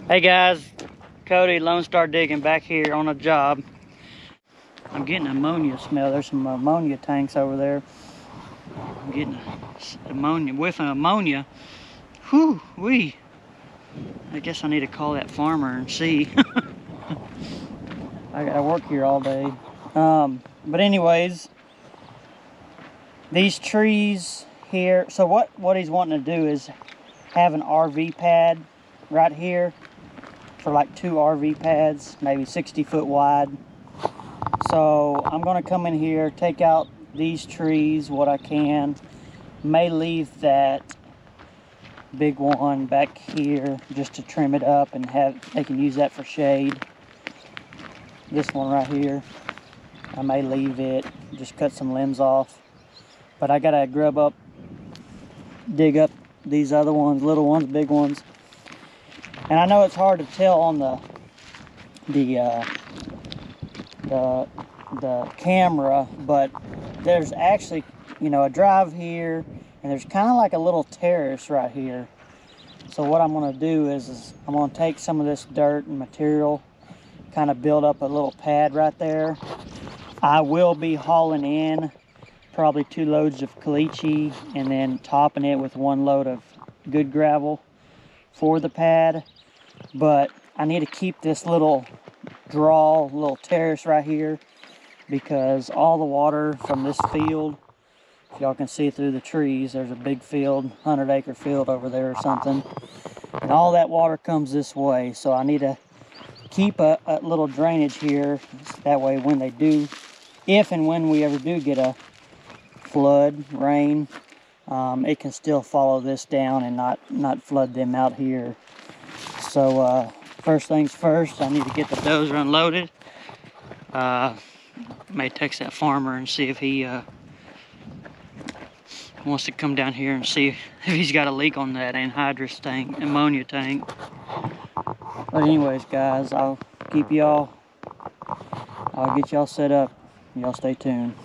Hey guys, Cody, Lonestardiggin back here on a job. I'm getting ammonia smell. There's some ammonia tanks over there. I'm getting ammonia, whiff of ammonia. Whew, wee. I guess I need to call that farmer and see. I gotta work here all day. But anyways, these trees here. So what he's wanting to do is have an RV pad right here for like 2 RV pads, maybe 60 foot wide. So I'm gonna come in here, take out these trees, what I can. May leave that big one back here just to trim it up and they can use that for shade. This one right here, I may leave it, just cut some limbs off. But I gotta dig up these other ones, little ones, big ones. And I know it's hard to tell on the camera, but there's actually, a drive here, and there's kind of like a little terrace right here. So what I'm going to do is I'm going to take some of this dirt and material, kind of build up a little pad right there. I will be hauling in probably 2 loads of caliche and then topping it with 1 load of good gravel for the pad. But I need to keep this little terrace right here, because all the water from this field, if y'all can see through the trees, there's a big field, 100-acre field over there or something, and all that water comes this way. So I need to keep a little drainage here, that way when they do, if and when we ever do get a flood, rain, it can still follow this down and not flood them out here. So first things first, I need to get the dozer unloaded. May text that farmer and see if he wants to come down here and see if he's got a leak on that anhydrous tank, ammonia tank. But anyways, guys, I'll get y'all set up. Y'all stay tuned.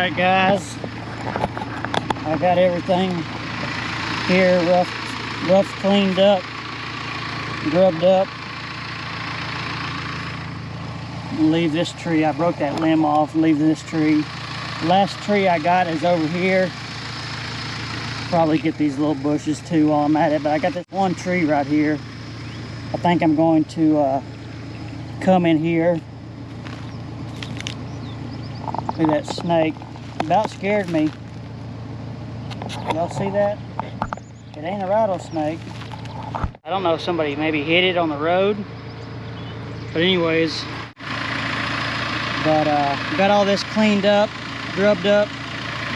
Alright guys, I got everything here rough cleaned up, grubbed up. Leave this tree, I broke that limb off, leave this tree. Last tree I got is over here. Probably get these little bushes too while I'm at it, but I got this one tree right here. I think I'm going to come in here. Look at that snake. About scared me. Y'all see that? It ain't a rattlesnake. I don't know if somebody maybe hit it on the road. But anyways, got all this cleaned up, grubbed up,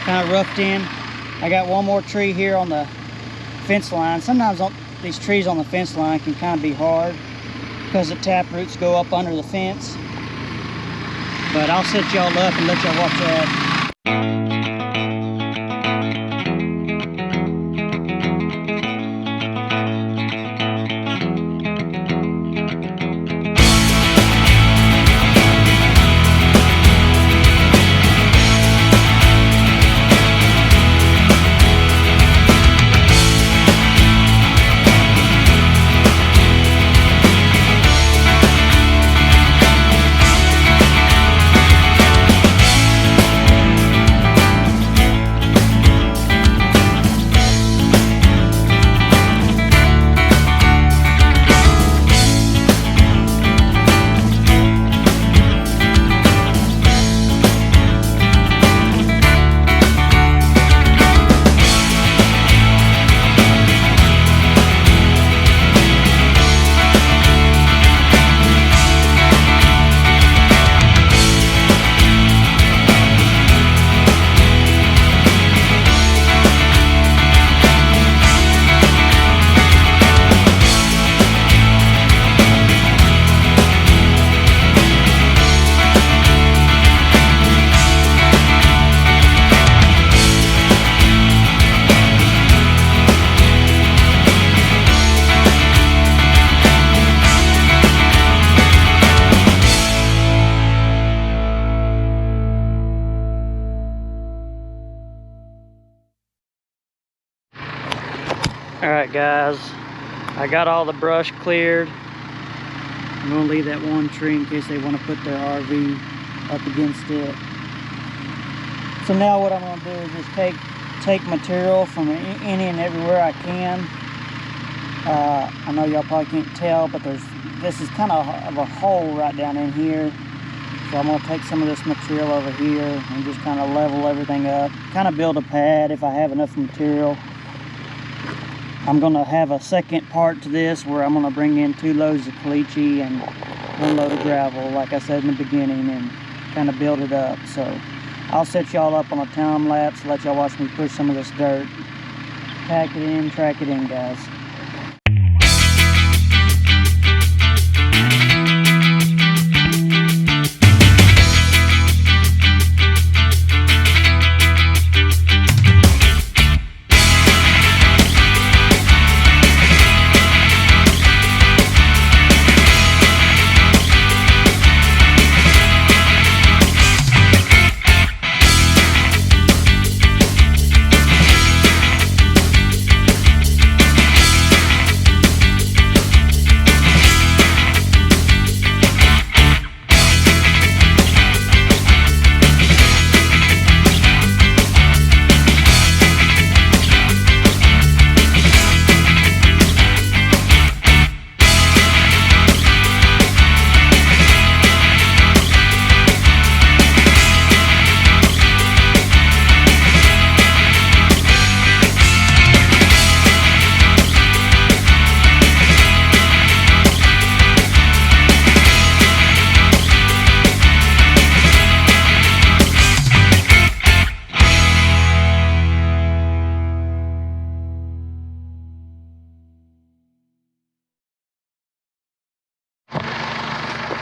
kind of roughed in. I got one more tree here on the fence line. Sometimes these trees on the fence line can kind of be hard because the tap roots go up under the fence. But I'll set y'all up and let y'all watch that. Alright guys, I got all the brush cleared. I'm going to leave that one tree in case they want to put their RV up against it. So now what I'm going to do is just take material from any and everywhere I can. I know y'all probably can't tell, but this is kind of a hole right down in here. So I'm going to take some of this material over here and just kind of level everything up. Kind of build a pad if I have enough material. I'm going to have a second part to this where I'm going to bring in 2 loads of caliche and 1 load of gravel, like I said in the beginning, and kind of build it up. So I'll set y'all up on a time lapse, let y'all watch me push some of this dirt. Pack it in, track it in, guys.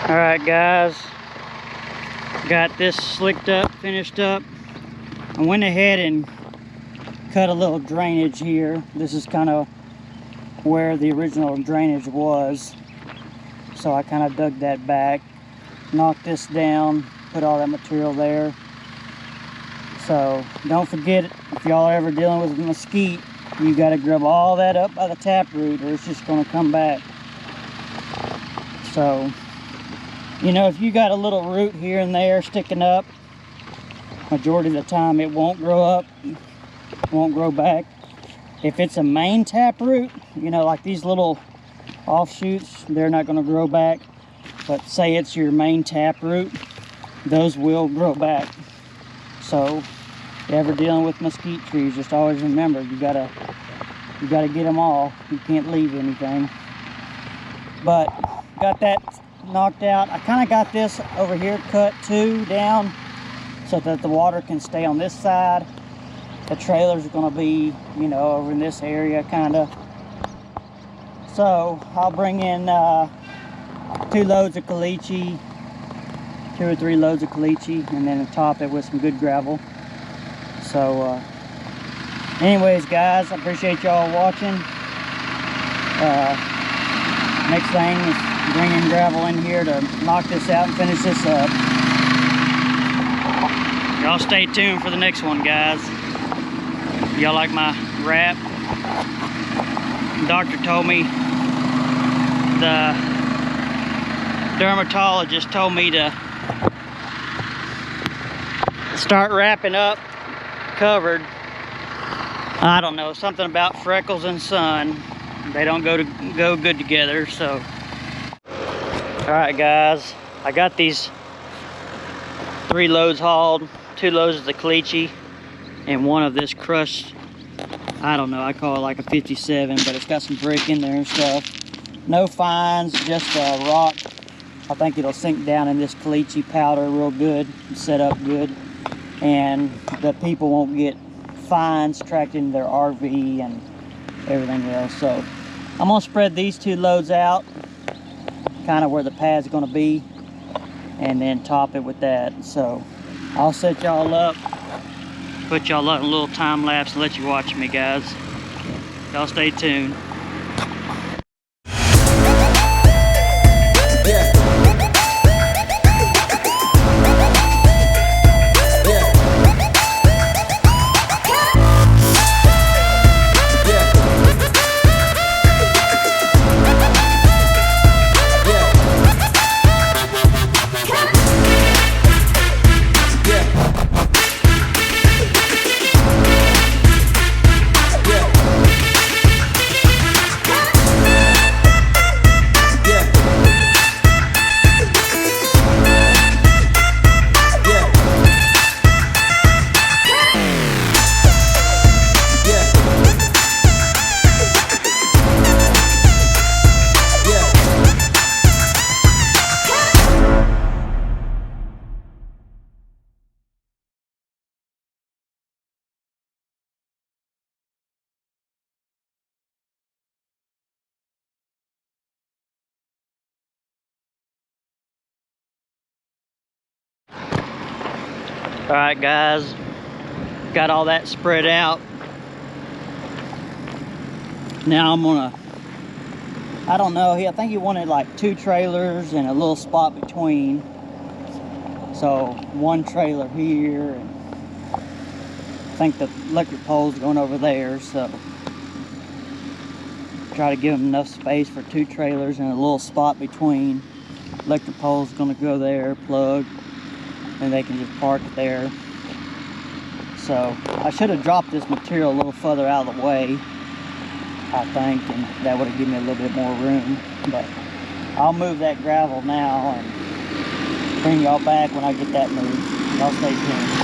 Alright guys, got this slicked up, finished up. I went ahead and cut a little drainage here. This is kind of where the original drainage was. So I kind of dug that back, knocked this down, put all that material there. So don't forget, if y'all are ever dealing with mesquite, you got to grub all that up by the taproot or it's just going to come back. So, you know, if you got a little root here and there sticking up, majority of the time it won't grow up, won't grow back. If it's a main taproot, you know, like these little offshoots, they're not going to grow back. But say it's your main taproot, those will grow back. So if you're ever dealing with mesquite trees, just always remember you gotta get them all. You can't leave anything. But got that knocked out. I kind of got this over here cut too down so that the water can stay on this side. The trailer's going to be, you know, over in this area kind of. So I'll bring in 2 loads of caliche, 2 or 3 loads of caliche, and then top it with some good gravel. So anyways guys, I appreciate y'all watching. Next thing is bringing gravel in here to knock this out and finish this up. Y'all stay tuned for the next one, guys. Y'all like my wrap? The doctor told me, the dermatologist told me to start wrapping up covered. I don't know, something about freckles and sun. They don't go good together. So all right guys, I got these 3 loads hauled, 2 loads of the caliche and 1 of this crushed, I don't know, I call it like a 57, but it's got some brick in there and stuff. No fines, just rock. I think it'll sink down in this caliche powder real good, set up good, and the people won't get fines tracked into their RV and everything else. So I'm gonna spread these 2 loads out kind of where the pad's gonna be and then top it with that. So I'll set y'all up, put y'all up in a little time lapse and let you watch me, guys. Y'all stay tuned. All right guys, got all that spread out. Now I'm gonna, I don't know, I think he wanted like 2 trailers and a little spot between. So 1 trailer here, and I think the electric pole's going over there, so try to give them enough space for 2 trailers and a little spot between. Electric pole's gonna go there, plug, and they can just park it there. So I should have dropped this material a little further out of the way, I think, and that would have given me a little bit more room. But I'll move that gravel now and bring y'all back when I get that moved. Y'all stay tuned.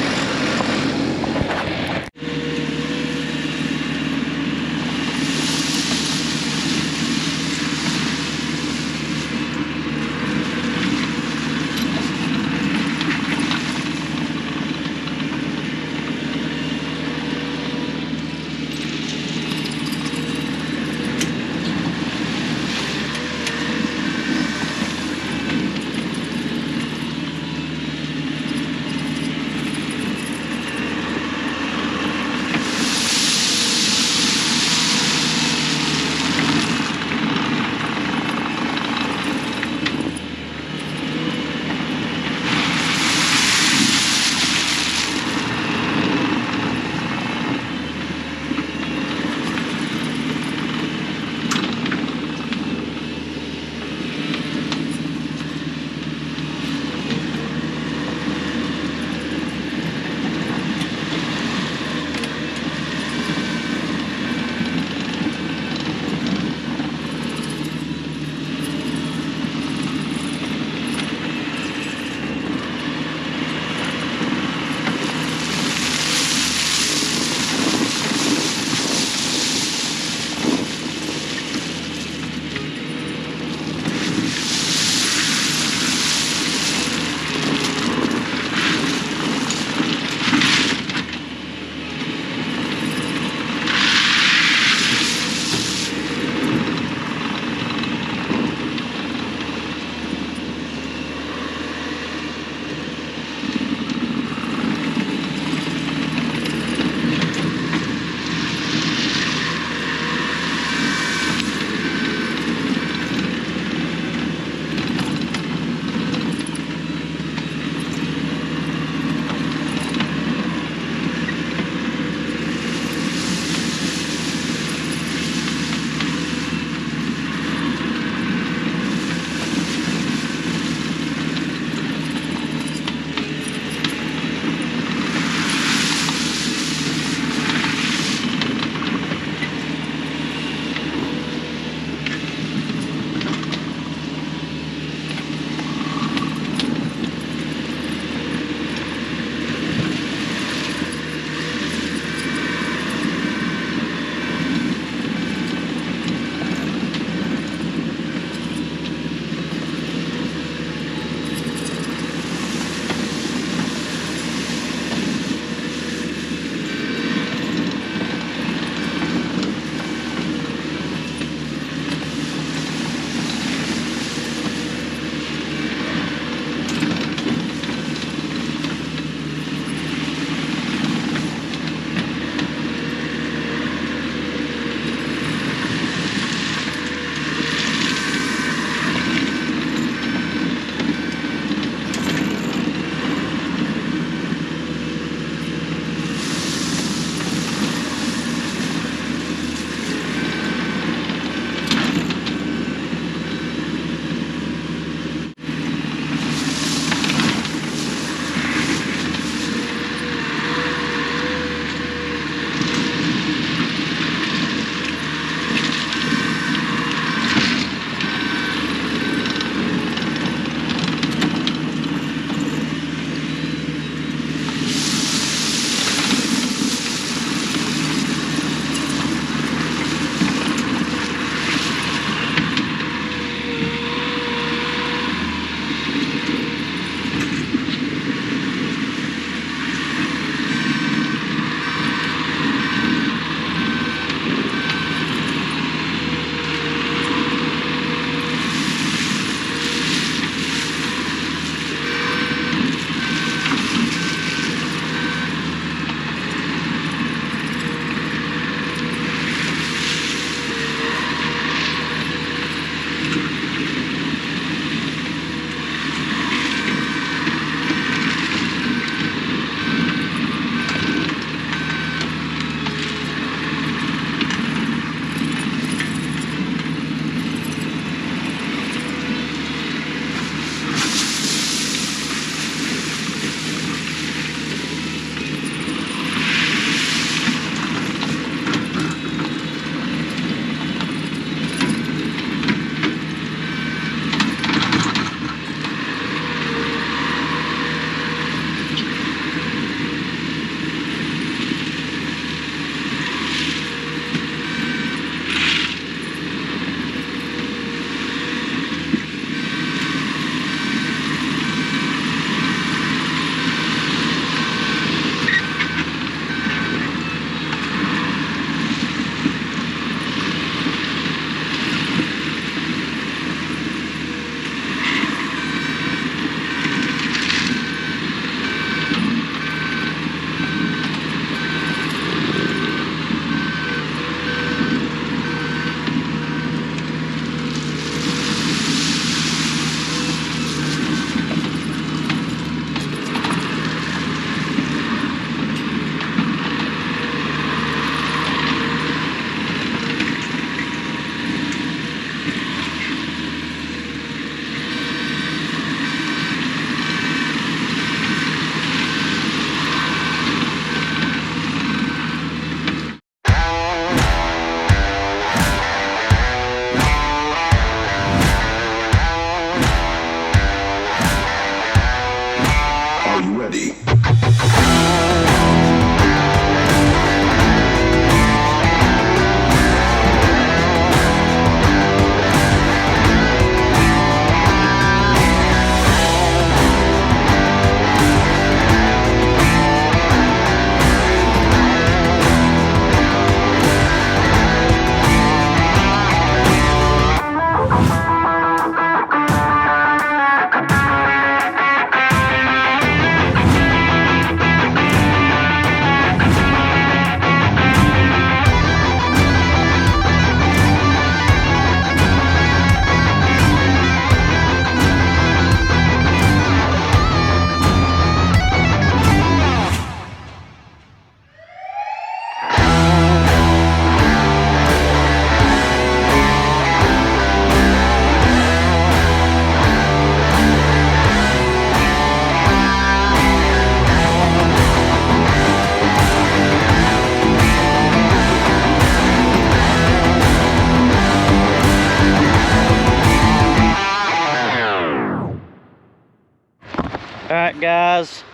Alright guys,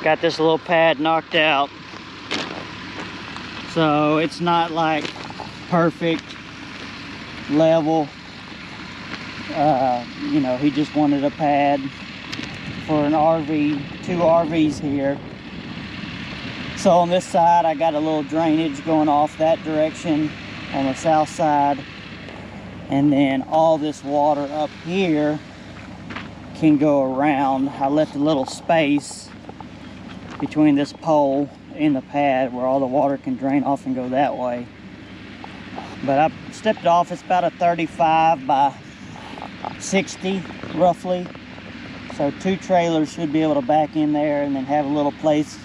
got this little pad knocked out. So it's not like perfect level. You know, he just wanted a pad for an RV, 2 RVs here. So on this side I got a little drainage going off that direction on the south side, and then all this water up here can go around. I left a little space between this pole and the pad where all the water can drain off and go that way. But I stepped it off. It's about a 35 by 60 roughly. So 2 trailers should be able to back in there and then have a little place,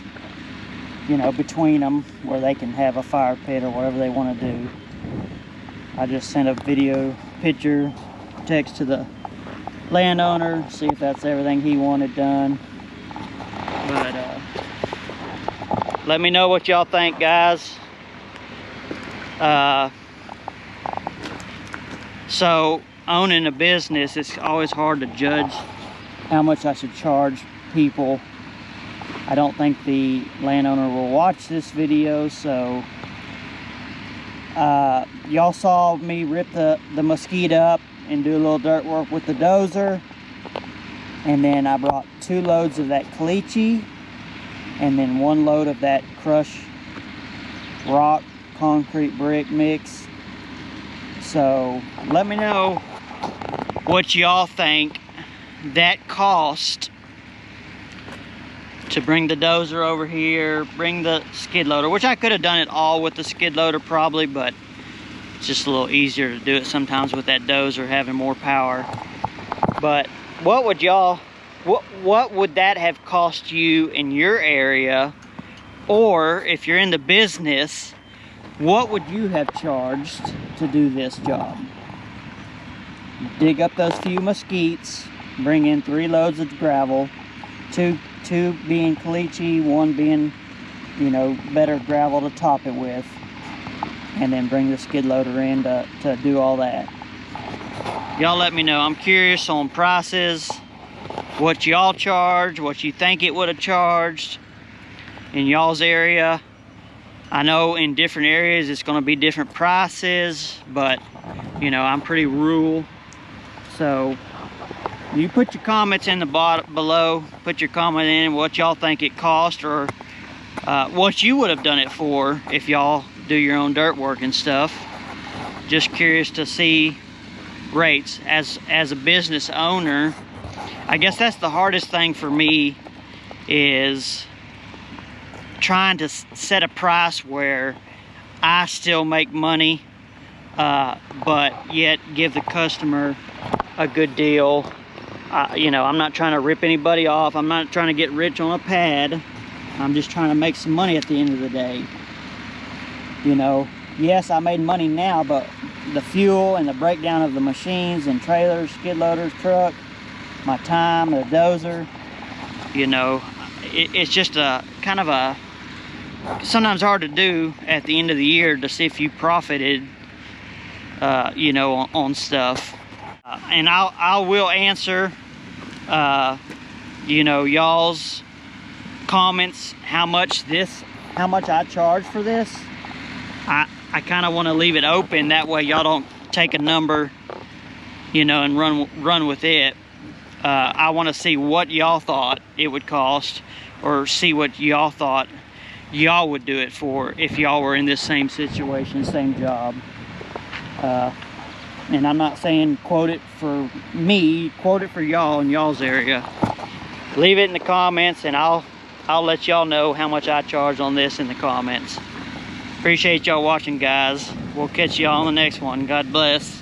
you know, between them where they can have a fire pit or whatever they want to do. I just sent a video, picture, text to the landowner, see if that's everything he wanted done. But let me know what y'all think, guys. So owning a business, it's always hard to judge how much I should charge people. I don't think the landowner will watch this video, so y'all saw me rip the mesquite up and do a little dirt work with the dozer, and then I brought 2 loads of that caliche and then 1 load of that crushed rock concrete brick mix. So let me know what y'all think that cost to bring the dozer over here, bring the skid loader, which I could have done it all with the skid loader probably, but it's just a little easier to do it sometimes with that dozer having more power. But what would y'all, what would that have cost you in your area? Or if you're in the business, what would you have charged to do this job? Dig up those few mesquites, bring in 3 loads of gravel, two being caliche, 1 being, you know, better gravel to top it with, and then bring the skid loader in to do all that. Y'all let me know. I'm curious on prices, what y'all charge, what you think it would have charged in y'all's area. I know in different areas it's going to be different prices, but you know, I'm pretty rural, so you put your comments in the bottom below. Put your comment in what y'all think it cost, or what you would have done it for if y'all do your own dirt work and stuff. Just curious to see rates as a business owner. I guess that's the hardest thing for me, is trying to set a price where I still make money, but yet give the customer a good deal. You know, I'm not trying to rip anybody off. I'm not trying to get rich on a pad. I'm just trying to make some money at the end of the day. You know, yes, I made money now, but the fuel and the breakdown of the machines and trailers, skid loaders, truck, my time, the dozer, you know, it's just a kind of a, sometimes hard to do at the end of the year to see if you profited, you know, on stuff. And I will answer, you know, y'all's comments, how much I charge for this. I kind of want to leave it open, that way y'all don't take a number, you know, and run with it. I want to see what y'all thought it would cost, or see what y'all thought y'all would do it for if y'all were in this same situation, same job. And I'm not saying quote it for me, quote it for y'all in y'all's area. Leave it in the comments, and I'll let y'all know how much I charge on this in the comments. Appreciate y'all watching, guys. We'll catch y'all on the next one. God bless.